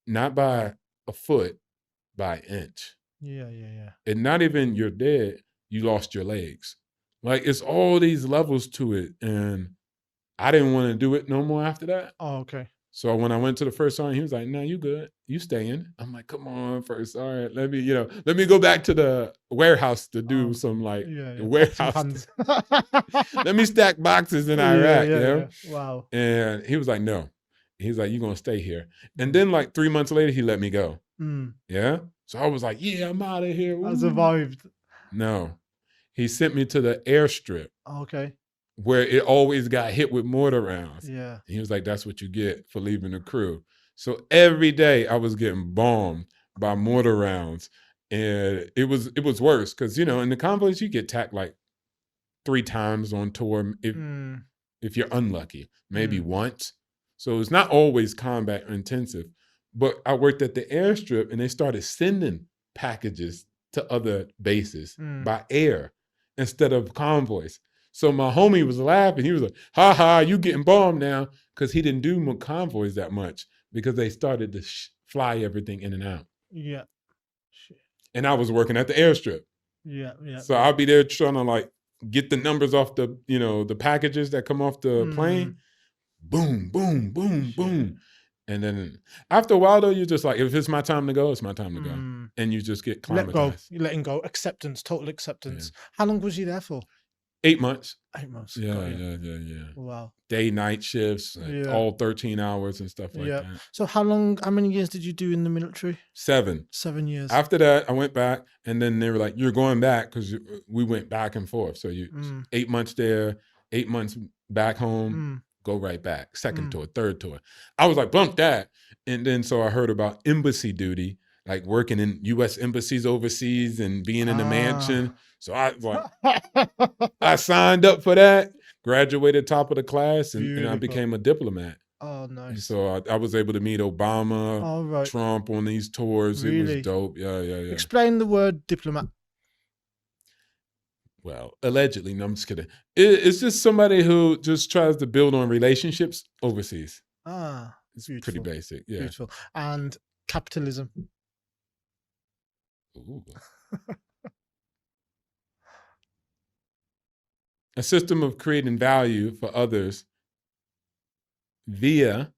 not by a foot, by an inch. Yeah, yeah, yeah. And not even you're dead, you lost your legs. Like, it's all these levels to it, and I didn't wanna do it no more after that. Oh, okay. So when I went to the first sergeant, he was like, "No, you good. You staying." I'm like, "Come on, first sergeant. Let me go back to the warehouse to do Oh, some, like, yeah, the yeah. Pots and warehouse. pans. Let me stack boxes in Yeah, Iraq, you yeah, know?" yeah. Wow. And he was like, "No." He's like, "You're gonna stay here." And Mm. then, like, 3 months later, he let me go. Mm. Yeah? So I was like, "Yeah, I'm outta here. I Woo." survived. No. He sent me to the airstrip Okay. where it always got hit with mortar rounds. Yeah. And he was like, "That's what you get for leaving the crew." So every day I was getting bombed by mortar rounds. And it was worse because, in the convoys, you get tacked like 3 times on tour Mm. if you're unlucky, maybe Mm. once. So it's not always combat intensive. But I worked at the airstrip and they started sending packages to other bases Mm. by air instead of convoys. So my homie was laughing. He was like, "Ha ha, you getting bombed now," because he didn't do convoys that much because they started to fly everything in and out. Yeah. Shit. And I was working at the airstrip. Yeah, yeah, So yeah. I'll be there trying to like get the numbers off the packages that come off the plane. Mm. Boom, boom, boom, Shit. boom. And then after a while though, you're just like, if it's my time to go, it's my time to go. Mm. And you just get Let go. climatized. You're letting go. Acceptance, total Yeah. acceptance. How long was you there for? 8 months. 8 months. Yeah, Got you. yeah, yeah, yeah. Wow. Day, night shifts, Yeah. all 13 hours and stuff like Yeah. that. So how many years did you do in the military? 7. 7 years. After that, I went back, and then they were like, "You're going back," because we went back and forth. So you Mm. 8 months there, 8 months back home, Mm. go right back, second Mm. tour, third tour. I was like, "Bump that!" And then so I heard about embassy duty, like working in U.S. embassies overseas and being in the mansion. Ah. So I signed up for that, graduated top of the class, and I Beautiful. became a diplomat. Oh, And nice. so I was able to meet Obama, All right. Trump on these tours. It was Really? dope. Yeah, yeah, yeah. Explain the word diplomat. Well, allegedly, no, I'm just kidding. It's just somebody who just tries to build on relationships overseas. Ah, It's pretty beautiful. basic. Yeah. Beautiful. And capitalism. Ooh. A system of creating value for others via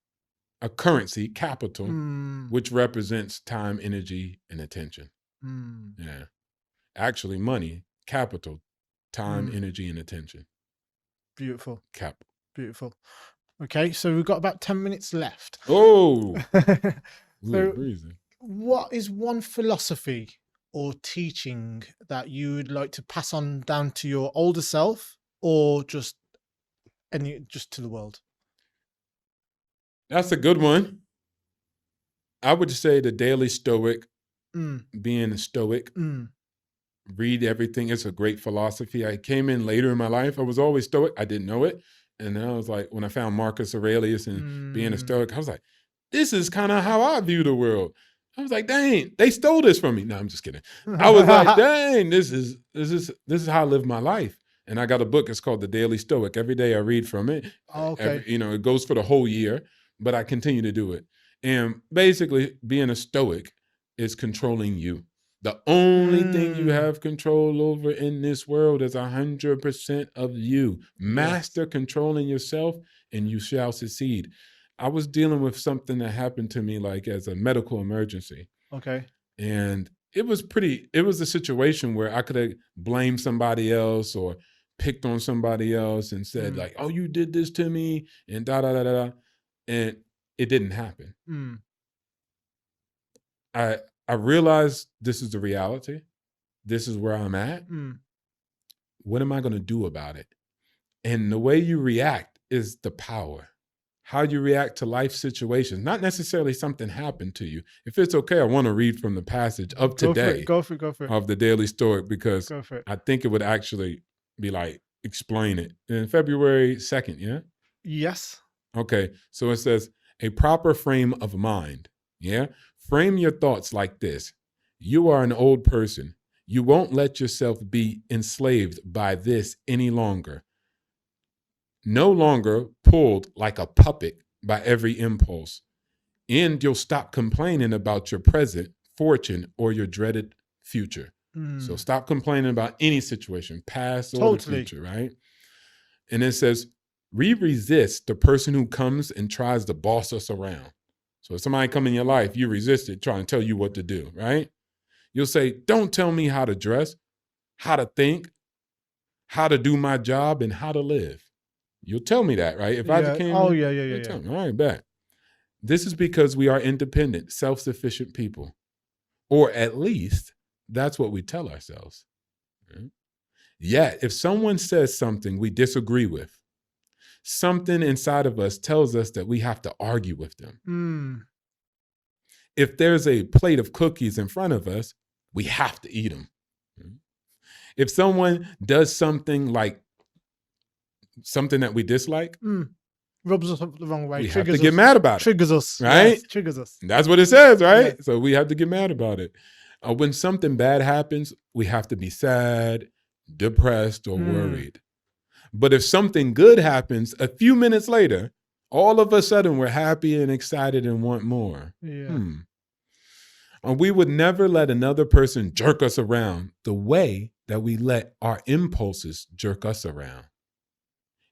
a currency, capital, Mm. which represents time, energy, and attention. Mm. Yeah. Actually, money, capital, time, Mm. energy, and attention. Beautiful. Capital. Beautiful. Okay, so we've got about 10 minutes left. Oh, So breezy. what is one philosophy or teaching that you would like to pass on down to your older self, or just to the world? That's a good one. I would say the Daily Stoic, Mm. being a Stoic, Mm. read everything. It's a great philosophy. I came in later in my life. I was always Stoic. I didn't know it. And then I was like, when I found Marcus Aurelius and being a Mm. Stoic, I was like, this is kind of how I view the world. I was like, dang, they stole this from me. No, I'm just kidding. I was like, dang, this is how I live my life. And I got a book. It's called The Daily Stoic. Every day I read from it. Okay. It goes for the whole year, but I continue to do it. And basically, being a Stoic is controlling you. The only thing you Mm. have control over in this world is 100% of you. Yes. Master controlling yourself, and you shall succeed. I was dealing with something that happened to me like as a medical emergency. Okay. And it was a situation where I could have blamed somebody else or picked on somebody else and said, Mm. like, "Oh, you did this to me," and da da da da. Da. And it didn't happen. Mm. I realized this is the reality. This is where I'm at. Mm. What am I going to do about it? And the way you react is the power. How you react to life situations, not necessarily something happened to you. If it's okay, I want to read from the passage of Go for it. today Go for it. Go for it. of the Daily Stoic because Go for it. I think it would actually be like, explain it. In February 2nd, yeah? Yes. Okay, so it says, a proper frame of mind. Yeah? Frame your thoughts like this. You are an old person. You won't let yourself be enslaved by this any longer. No longer pulled like a puppet by every impulse. And you'll stop complaining about your present fortune or your dreaded future. So Mm. stop complaining about any situation, past or the Totally. future, right? And it says, we resist the person who comes and tries to boss us around. So if somebody come in your life, you resist it, trying to tell you what to do, right? You'll say, don't tell me how to dress, how to think, how to do my job, and how to live. You'll tell me that, right? If I just Yeah. came Oh, in, yeah, yeah, you'll yeah, tell yeah. me, all right, bet. This is because we are independent, self-sufficient people. Or at least that's what we tell ourselves. Right? Yet, if someone says something we disagree with, something inside of us tells us that we have to argue with them. Mm. If there's a plate of cookies in front of us, we have to eat them. If someone does something like something that we dislike, Mm. Rubs us up the wrong way. we have to Triggers get us. mad about it, Triggers us. right? Yes, triggers us. That's what it says, right? Yeah. So we have to get mad about it. When something bad happens, we have to be sad, depressed, or Mm. worried. But if something good happens a few minutes later, all of a sudden we're happy and excited and want more. Yeah. And we would never let another person jerk us around the way that we let our impulses jerk us around.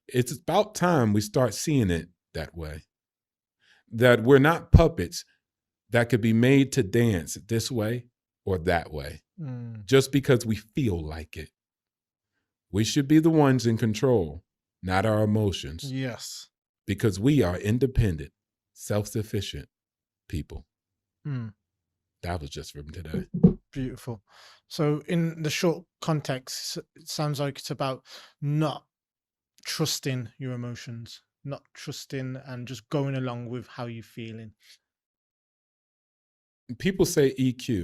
It's about time we start seeing it that way. That we're not puppets that could be made to dance this way or that way, just because we feel like it. We should be the ones in control, not our emotions, Yes. because we are independent, self-sufficient people. That was just from today. Beautiful. So in the short context, it sounds like it's about not trusting your emotions, not trusting and just going along with how you're feeling. People say EQ.